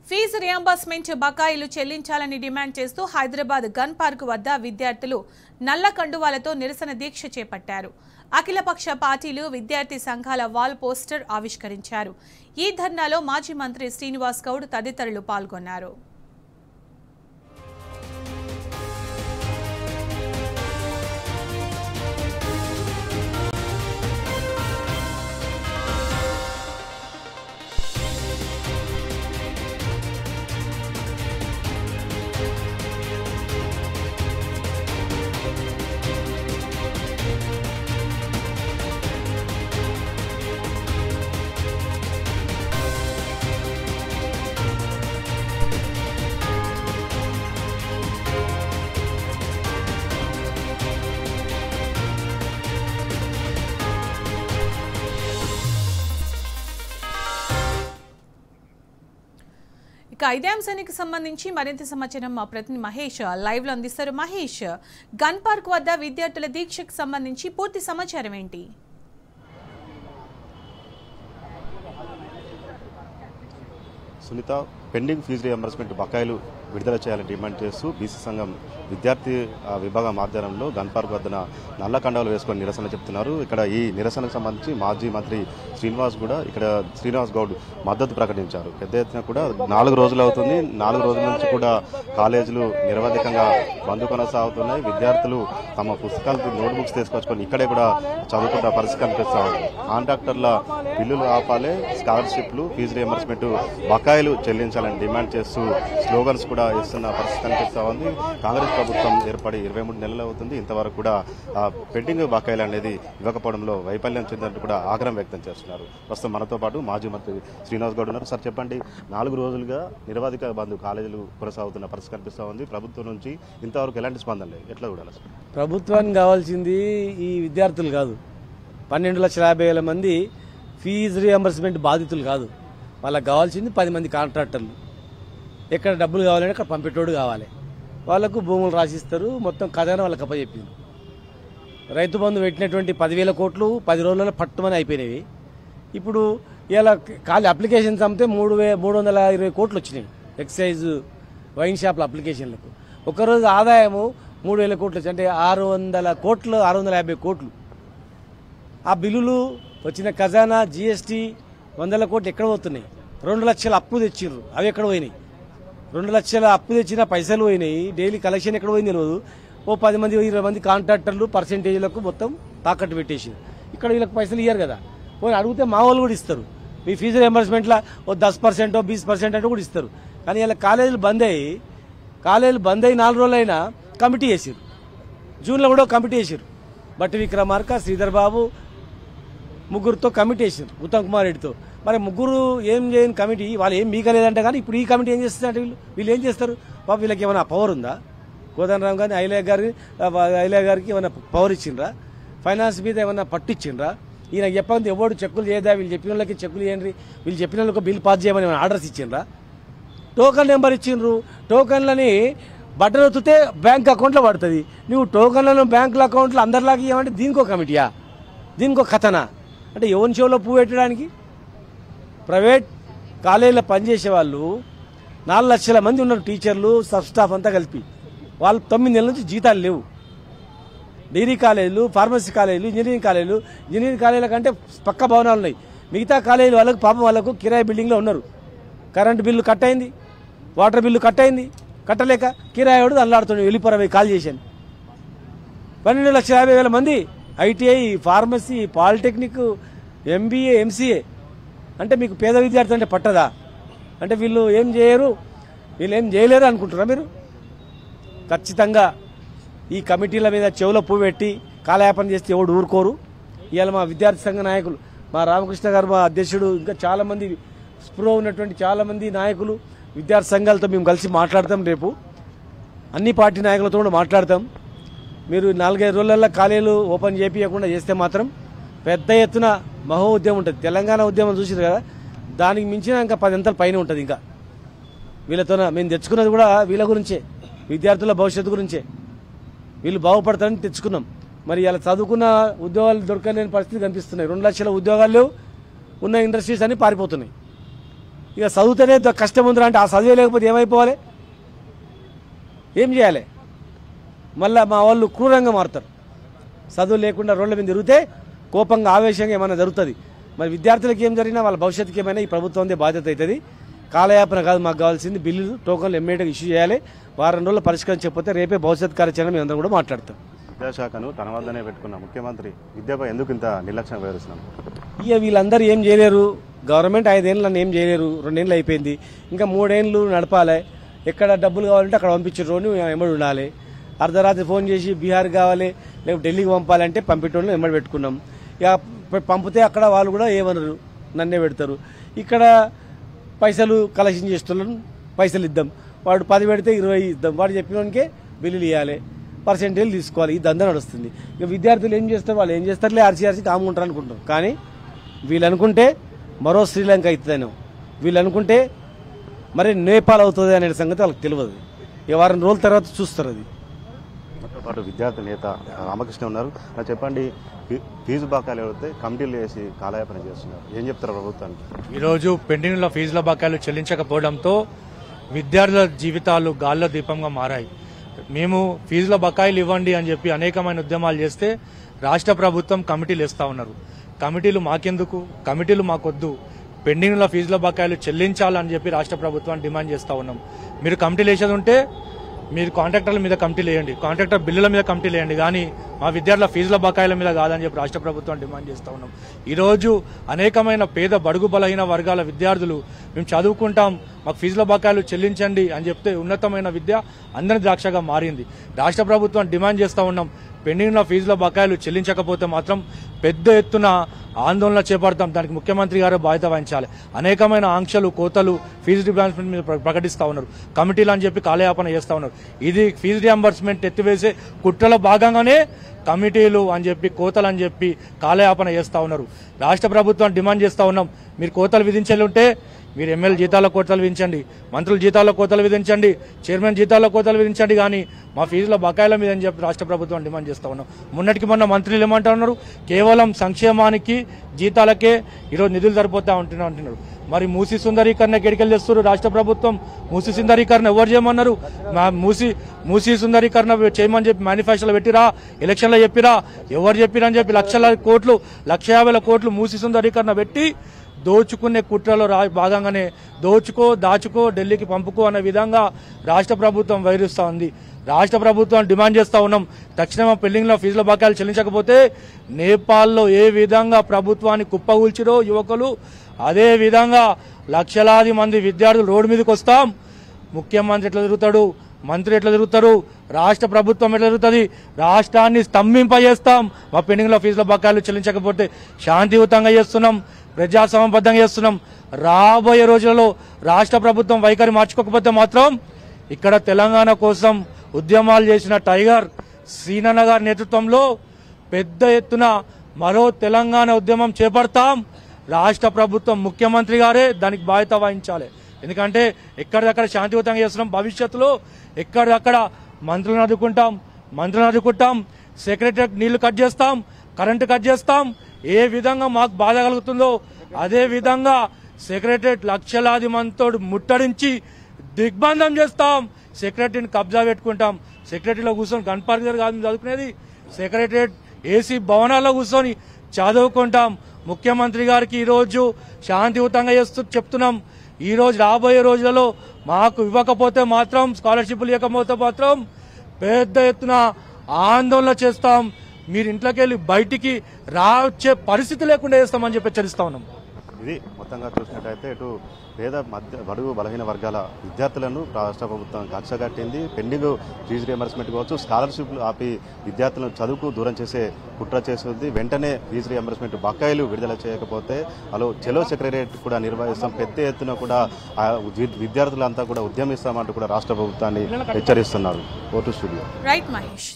Fee reimbursement బకాయిలు చెల్లించాలని demand చేస్తూ హైదరాబాద్ గన్ పార్క్ వద్ద విద్యార్థులు నల్ల కండువాలతో నిరసన దీక్ష చేపట్టారు. అఖిలపక్ష పార్టీలు విద్యార్థి సంఘాల వాల్ పోస్టర్ ఆవిష్కరించారు. ఈ ధర్నాలో మాజీ మంత్రి శ్రీనివాస్ గౌడ్ తదితరులు పాల్గొన్నారు. ఇక ఇదే అంశానికి సంబంధించి మరింత సమాచారం మా ప్రతినిధి మహేష్ లైవ్ లో అందిస్తారు. మహేష్, గన్ పార్క్ వద్ద విద్యార్థుల దీక్షకు సంబంధించి పూర్తి సమాచారం ఏంటి? సునీత, పెండింగ్ ఫీజు రియంబర్స్మెంట్ బకాయిలు విడుదల చేయాలని డిమాండ్ చేస్తూ బీసీ సంఘం విద్యార్థి విభాగం ఆధ్వర్యంలో గన్ పార్క్ వద్ద నల్ల కండాలు వేసుకొని నిరసన చెప్తున్నారు. ఇక్కడ ఈ నిరసనకు సంబంధించి మాజీ మంత్రి శ్రీనివాస్ గౌడ్ మద్దతు ప్రకటించారు. పెద్ద ఎత్తున కూడా 4 రోజులు అవుతుంది. 4 రోజుల నుంచి కూడా కాలేజీలు నిరవధికంగా బంద్ కొనసాగుతున్నాయి. విద్యార్థులు తమ పుస్తకాలకు నోట్బుక్స్ తీసుకొచ్చుకొని ఇక్కడే కూడా చదువుకున్న పరిస్థితి కనిపిస్తూ ఉంది. కాంట్రాక్టర్ల బిల్లులు ఆపాలి, స్కాలర్షిప్లు, ఫీజు రియంబర్స్మెంట్ బకాయిలు చెల్లించాలని డిమాండ్ చేస్తూ స్లోగన్స్ కూడా ఇస్తున్న పరిస్థితి కనిపిస్తూ ఉంది. కాంగ్రెస్ ప్రభుత్వం ఏర్పడి 23 నెలలు అవుతుంది. ఇంతవరకు కూడా పెండింగ్ బకాయిలు అనేది ఇవ్వకపోవడంలో వైఫల్యం చెందినట్టు కూడా ఆగ్రహం వ్యక్తం చేస్తున్నారు. ప్రస్తుతం మనతో పాటు మాజీ మంత్రి శ్రీనివాస్ గౌడ్ ఉన్నారు. సార్ చెప్పండి, 4 రోజులుగా నిరవధిక బంద్ కాలేజీలు కొనసాగుతున్న పరిస్థితి కనిపిస్తూ ఉంది. ప్రభుత్వం నుంచి ఇంతవరకు ఎలాంటి స్పందన లేదు, ఎట్లా చూడాలి? ప్రభుత్వానికి కావాల్సింది ఈ విద్యార్థులు కాదు, 12,50,000 మంది ఫీజు రియంబర్స్మెంట్ బాధితులు కాదు. వాళ్ళకి కావాల్సింది 10 మంది కాంట్రాక్టర్లు. ఎక్కడ డబ్బులు కావాలంటే అక్కడ పంపేటోడు కావాలి. వాళ్ళకు భూములు రాసిస్తారు. మొత్తం ఖజానా వాళ్ళకి అప్పచెప్పింది. రైతు బంధు పెట్టినటువంటి 10,000 కోట్లు 10 రోజులలో పట్టుమని అయిపోయినవి. ఇప్పుడు ఇలా ఖాళీ అప్లికేషన్స్ అమ్మితే 320 కోట్లు వచ్చినాయి. ఎక్సైజ్ వైన్ షాప్ల అప్లికేషన్లకు ఒకరోజు ఆదాయము 3,000 కోట్లు వచ్చి, అంటే 600 కోట్లు 650 కోట్లు. ఆ బిల్లులు వచ్చిన ఖజానా జీఎస్టీ 100 కోట్లు ఎక్కడ పోతున్నాయి? 2 లక్షల అప్పు తెచ్చిర్రు, అవి ఎక్కడ పోయినాయి? 2 లక్షల అప్పు తెచ్చిన పైసలు పోయినాయి. డైలీ కలెక్షన్ ఎక్కడ పోయింది తెలియదు. ఓ 10 మంది 20 మంది కాంట్రాక్టర్లు పర్సెంటేజ్లకు మొత్తం తాకట్టు పెట్టేసి ఇక్కడ వీళ్ళకి పైసలు ఇయ్యారు కదా. పోయి అడిగితే మా వాళ్ళు కూడా ఇస్తారు. మీ ఫీజు రియంబర్స్మెంట్లో ఓ 10% 20% అంటే కూడా ఇస్తారు. కానీ ఇలా కాలేజీలు బంద్ అయ్యి 4 రోజులైనా కమిటీ వేసారు. జూన్లో కూడా కమిటీ వేసారు. బట్టి విక్రమార్క, శ్రీధర్ బాబు ముగ్గురుతో కమిటీ వేసారు, ఉత్తమ్ కుమార్ రెడ్డితో. మరి ముగ్గురు ఏం చేయని కమిటీ, వాళ్ళు ఏం మీకలేదంటే. కానీ ఇప్పుడు ఈ కమిటీ ఏం చేస్తుందంటే వీళ్ళు ఏం చేస్తారు? పాప వీళ్ళకి ఏమైనా పవర్ ఉందా? కోదండరామ్ గారిని ఐలయ్య గారికి ఏమైనా పవర్ ఇచ్చిండ్రా? ఫైనాన్స్ మీద ఏమైనా పట్టించిండ్రా? ఈయన చెప్పండి ఎవడు చెక్కులు చేయదా? వీళ్ళు చెప్పిన వాళ్ళకి చెక్కులు చేయండి, వీళ్ళు చెప్పిన వాళ్ళకి బిల్ పాస్ చేయమని ఏమైనా ఆర్డర్స్ ఇచ్చిండ్రా? టోకన్ నెంబర్ ఇచ్చిండ్రు. టోకన్లని బటన్ ఒత్తితే బ్యాంక్ అకౌంట్లో పడుతుంది. నువ్వు టోకన్లను బ్యాంకుల అకౌంట్లో అందరిలాగా ఇవ్వమంటే దీనికో కమిటీయా? దీనికో కథనా? అంటే ఎవరి షోలో పువ్వు పెట్టడానికి? ప్రైవేట్ కాలేజీలో పనిచేసే వాళ్ళు 4 లక్షల మంది ఉన్నారు, టీచర్లు, సబ్ స్టాఫ్ అంతా కలిపి. వాళ్ళు 9 నెలల నుంచి జీతాలు లేవు. డిగ్రీ కాలేజీలు, ఫార్మసీ కాలేజీలు, ఇంజనీరింగ్ కాలేజీల కంటే పక్క భవనాలు ఉన్నాయి. మిగతా కాలేజీల వాళ్ళకు పాపం వాళ్ళకు కిరాయి బిల్డింగ్లో ఉన్నారు. కరెంటు బిల్లు కట్ అయింది, వాటర్ బిల్లు కట్ అయింది. కట్టలేక కిరాయోడు అల్లాడుతున్నాడు, వెళ్ళిపోరవి కాల్ చేశాను. 12,50,000 మంది ITI, pharmacy, polytechnic, MBA, MCA. అంటే మీకు పేద విద్యార్థి అంటే పట్టదా? అంటే వీళ్ళు ఏం చేయరు, వీళ్ళు ఏం చేయలేరు అనుకుంటారా మీరు? ఖచ్చితంగా ఈ కమిటీల మీద చెవులో పువ్వు పెట్టి కాలయాపన చేస్తే ఎవడు ఊరుకోరు. ఇవాళ మా విద్యార్థి సంఘ నాయకులు, మా రామకృష్ణ గారు, మా అధ్యక్షుడు, ఇంకా చాలామంది స్ప్రో ఉన్నటువంటి చాలామంది నాయకులు విద్యార్థి సంఘాలతో మేము కలిసి మాట్లాడతాం. రేపు అన్ని పార్టీ నాయకులతో కూడా మాట్లాడతాం. మీరు 4-5 రోజులలో కాలేజీలు ఓపెన్ చేయకుండా చేస్తే మాత్రం పెద్ద ఎత్తున మహో ఉద్యమం ఉంటుంది. తెలంగాణ ఉద్యమం చూసారు కదా, దానికి మించిన ఇంకా 10 అంతల పైన ఉంటుంది. ఇంకా వీళ్ళతో మేము తెచ్చుకున్నది కూడా వీళ్ళ గురించే, విద్యార్థుల భవిష్యత్తు గురించే. వీళ్ళు బాగుపడతారని తెచ్చుకున్నాం. మరి ఇలా చదువుకున్న ఉద్యోగాలు దొరకలేని పరిస్థితి కనిపిస్తున్నాయి. 2 లక్షల ఉద్యోగాలు ఉన్న ఇండస్ట్రీస్ అన్ని పారిపోతున్నాయి. ఇక చదివితేనే కష్టం ఉందిరా అంటే ఆ చదివే లేకపోతే ఏమైపోవాలి, ఏం చేయాలి? మళ్ళీ మా వాళ్ళు క్రూరంగా మారుతారు. చదువు లేకుండా రోడ్ల మీద తిరిగితే కోపంగా ఆవేశంగా ఏమైనా జరుగుతుంది. మరి విద్యార్థులకు ఏం జరిగినా వాళ్ళ భవిష్యత్తుకి ఏమైనా ఈ ప్రభుత్వందే బాధ్యత అవుతుంది. కాలయాపన కాదు మాకు కావాల్సింది, బిల్లులు టోకన్లు ఇమ్మీడియట్గా ఇష్యూ చేయాలి. వారం రోజుల్లో పరిష్కరించకపోతే రేపే భవిష్యత్ కార్యాచరణ మేము అందరం కూడా మాట్లాడతాం. విద్యాశాఖను తన వద్దనే పెట్టుకున్న ముఖ్యమంత్రి విద్యపై ఎందుకు ఇంత నిర్లక్ష్యం వ్యవహరిస్తున్నాం? ఇక వీళ్ళందరూ ఏం చేయలేరు. గవర్నమెంట్ 5 ఏళ్ళు నన్ను ఏం చేయలేరు. 2 ఏళ్ళు అయిపోయింది, ఇంకా 3 ఏళ్ళు నడపాలి. ఎక్కడ డబ్బులు కావాలంటే అక్కడ పంపించేటోని ఎమ్మడి ఉండాలి. అర్ధరాత్రి ఫోన్ చేసి బీహార్ కావాలి లేకపోతే ఢిల్లీకి పంపాలంటే పంపేటోళ్ళు ఎమ్మడి పెట్టుకున్నాం. ఇక పంపితే అక్కడ వాళ్ళు కూడా ఏమనరు, నన్నే పెడతారు. ఇక్కడ పైసలు కలెక్షన్ చేస్తున్నాం, పైసలు ఇద్దాం. వాడు 10 పెడితే 20 ఇద్దాం. వాడు చెప్పినోనికే బిల్లులు ఇవ్వాలి, పర్సెంటేజ్ తీసుకోవాలి. ఈ దందా నడుస్తుంది. ఇక విద్యార్థులు ఏం చేస్తారు, వాళ్ళు ఏం చేస్తారులే ఆర్సీ కాముకుంటారు అనుకుంటారు. కానీ వీళ్ళు అనుకుంటే మరో శ్రీలంక అవుతుందేనో, వీళ్ళు అనుకుంటే మరి నేపాల్ అవుతుంది అనే సంగతి వాళ్ళకి తెలియదు. ఇక వారం రోజుల తర్వాత చూస్తారు. అది మనతో పాటు విద్యార్థి నేత రామకృష్ణ ఉన్నారు. నాకు చెప్పండి, ఫీజు బకాయిలు ఎవరైతే కమిటీలు వేసి కాలయాపన చేస్తున్నారు, ఏం చెప్తారు ప్రభుత్వానికి? ఈరోజు పెండింగ్లో ఫీజుల బకాయిలు చెల్లించకపోవడంతో విద్యార్థుల జీవితాలు గాల్లో దీపంగా మారాయి. మేము ఫీజుల బకాయిలు ఇవ్వండి అని చెప్పి అనేకమైన ఉద్యమాలు చేస్తే రాష్ట్ర ప్రభుత్వం కమిటీలు వేస్తూ ఉన్నారు. కమిటీలు మాకెందుకు, కమిటీలు మాకొద్దు, పెండింగ్లో ఫీజుల బకాయిలు చెల్లించాలని చెప్పి రాష్ట్ర ప్రభుత్వాన్ని డిమాండ్ చేస్తూ ఉన్నాం. మీరు కమిటీలు వేసేది ఉంటే మీరు కాంట్రాక్టర్ల మీద కమిటీలు వేయండి, కాంట్రాక్టర్ బిల్లుల మీద కమిటీలు వేయండి, కానీ మా విద్యార్థుల ఫీజుల బకాయిల మీద కాదని చెప్పి రాష్ట్ర ప్రభుత్వం డిమాండ్ చేస్తూ ఉన్నాం. ఈరోజు అనేకమైన పేద బడుగు బలహీన వర్గాల విద్యార్థులు మేము చదువుకుంటాం, మాకు ఫీజుల బకాయిలు చెల్లించండి అని చెప్తే ఉన్నతమైన విద్య అందరి ద్రాక్షగా మారింది. రాష్ట్ర ప్రభుత్వం డిమాండ్ చేస్తూ ఉన్నాం, పెండింగ్లో ఫీజుల బకాయిలు చెల్లించకపోతే మాత్రం పెద్ద ఎత్తున ఆందోళన చేపడతాం. దానికి ముఖ్యమంత్రి గారు బాధ్యత వహించాలి. అనేకమైన ఆంక్షలు, కోతలు ఫీజు రియంబర్స్మెంట్ మీద ప్రకటిస్తూ ఉన్నారు, కమిటీలు అని చెప్పి కాలయాపన చేస్తూ ఉన్నారు. ఇది ఫీజు రియంబర్స్మెంట్ ఎత్తివేసే కుట్రలో భాగంగానే కమిటీలు అని చెప్పి, కోతలు అని చెప్పి కాలయాపన చేస్తూ ఉన్నారు. రాష్ట్ర ప్రభుత్వం డిమాండ్ చేస్తూ ఉన్నాం, మీరు కోతలు విధించేది ఉంటే మీరు ఎమ్మెల్యే జీతాల కోతలు విధించండి, మంత్రుల జీతాల కోతలు విధించండి, చైర్మన్ జీతాల కోతలు విధించండి, కానీ మా ఫీజుల బకాయిల మీద అని చెప్పి రాష్ట్ర ప్రభుత్వం డిమాండ్ చేస్తూ ఉన్నాం. మొన్నటికి మొన్న మంత్రులు ఏమంటున్నారు, కేవలం సంక్షేమానికి జీతాలకే ఈరోజు నిధులు సరిపోతా అంటున్నారు. మరి మూసీ సుందరీకరణ ఎక్కడికెళ్ళి చేస్తారు రాష్ట్ర ప్రభుత్వం? మూసీ సుందరీకరణ ఎవరు చేయమన్నారు? మూసీ సుందరీకరణ చేయమని చెప్పి మేనిఫెస్టోలో పెట్టిరా, ఎలక్షన్లో చెప్పిరా, ఎవరు చెప్పిరా అని చెప్పి 1,50,00,000 కోట్లు మూసీ సుందరీకరణ పెట్టి దోచుకునే కుట్రలో భాగంగానే దాచుకో ఢిల్లీకి పంపుకో అనే విధంగా రాష్ట్ర ప్రభుత్వం వైరుస్తూ ఉంది. రాష్ట్ర ప్రభుత్వం డిమాండ్ చేస్తూ ఉన్నాం, తక్షణం పెండింగ్లో ఫీజుల బకాయిలు చెల్లించకపోతే నేపాల్లో ఏ విధంగా ప్రభుత్వాన్ని కుప్పగూల్చిరో యువకులు, అదే విధంగా లక్షలాది మంది విద్యార్థులు రోడ్డు మీదకి వస్తాం. ముఖ్యమంత్రి ఎట్లా తిరుగుతాడు, మంత్రి ఎట్లా తిరుగుతారు, రాష్ట్ర ప్రభుత్వం ఎట్లా తిరుగుతుంది, రాష్ట్రాన్ని స్తంభింపజేస్తాం. మా పెండింగ్లో ఫీజుల బకాయిలు చెల్లించకపోతే శాంతియుతంగా చేస్తున్నాం, ప్రజాస్వామ్యబద్ధంగా చేస్తున్నాం. రాబోయే రోజులలో రాష్ట్ర ప్రభుత్వం వైఖరి మార్చుకోకపోతే మాత్రం ఇక్కడ తెలంగాణ కోసం ఉద్యమాలు చేసిన టైగర్ శ్రీనన్న గారి నేతృత్వంలో పెద్ద ఎత్తున మరో తెలంగాణ ఉద్యమం చేపడతాం. రాష్ట్ర ప్రభుత్వం, ముఖ్యమంత్రి గారే దానికి బాధ్యత వహించాలి. ఎందుకంటే ఎక్కడిదక్కడ శాంతియుతంగా చేస్తున్నాం. భవిష్యత్తులో ఎక్కడిదక్కడ మంత్రులను అడ్డుకుంటాం, సెక్రటరీ నీళ్లు కట్ చేస్తాం, కరెంటు కట్ చేస్తాం. ఏ విధంగా మాకు బాధ కలుగుతుందో అదే విధంగా సెక్రటరేట్ లక్షలాది మందితో ముట్టడించి దిగ్బంధం చేస్తాం. సెక్రటరీని కబ్జా పెట్టుకుంటాం. సెక్రటరీలో కూర్చొని గన్ పార్క్ దగ్గర కాదు చదువుకునేది, సెక్రటరేట్ ఏసీ భవనాల్లో కూర్చొని చదువుకుంటాం. ముఖ్యమంత్రి గారికి ఈరోజు శాంతియుతంగా చెప్తున్నాం, ఈరోజు రాబోయే రోజులలో మాకు ఇవ్వకపోతే మాత్రం, స్కాలర్షిప్లు ఇవ్వకపోతే మాత్రం పెద్ద ఎత్తున ఆందోళన చేస్తాం. మీరు ఇంట్లోకి వెళ్ళి బయటికి రావచ్చే పరిస్థితి లేకుండా చేస్తామని చెప్పి హెచ్చరిస్తా ఉన్నాం. ఇది మొత్తంగా చూసినట్టయితే ఇటు పేద బడుగు బలహీన వర్గాల విద్యార్థులను రాష్ట్ర ప్రభుత్వం కక్ష కట్టింది. పెండింగ్ ఫీజు రియంబర్స్మెంట్ కావచ్చు, స్కాలర్షిప్లు ఆపి విద్యార్థులను చదువుకు దూరం చేసే కుట్ర చేస్తుంది. వెంటనే ఫీజు రియంబర్స్మెంట్ బకాయిలు విడుదల చేయకపోతే చెలో సెక్రటరేట్ కూడా నిర్వహిస్తాం, పెద్ద ఎత్తున కూడా విద్యార్థులంతా కూడా ఉద్యమిస్తామంటూ కూడా రాష్ట్ర ప్రభుత్వాన్ని హెచ్చరిస్తున్నారు. Vote studio. రైట్ మహేష్.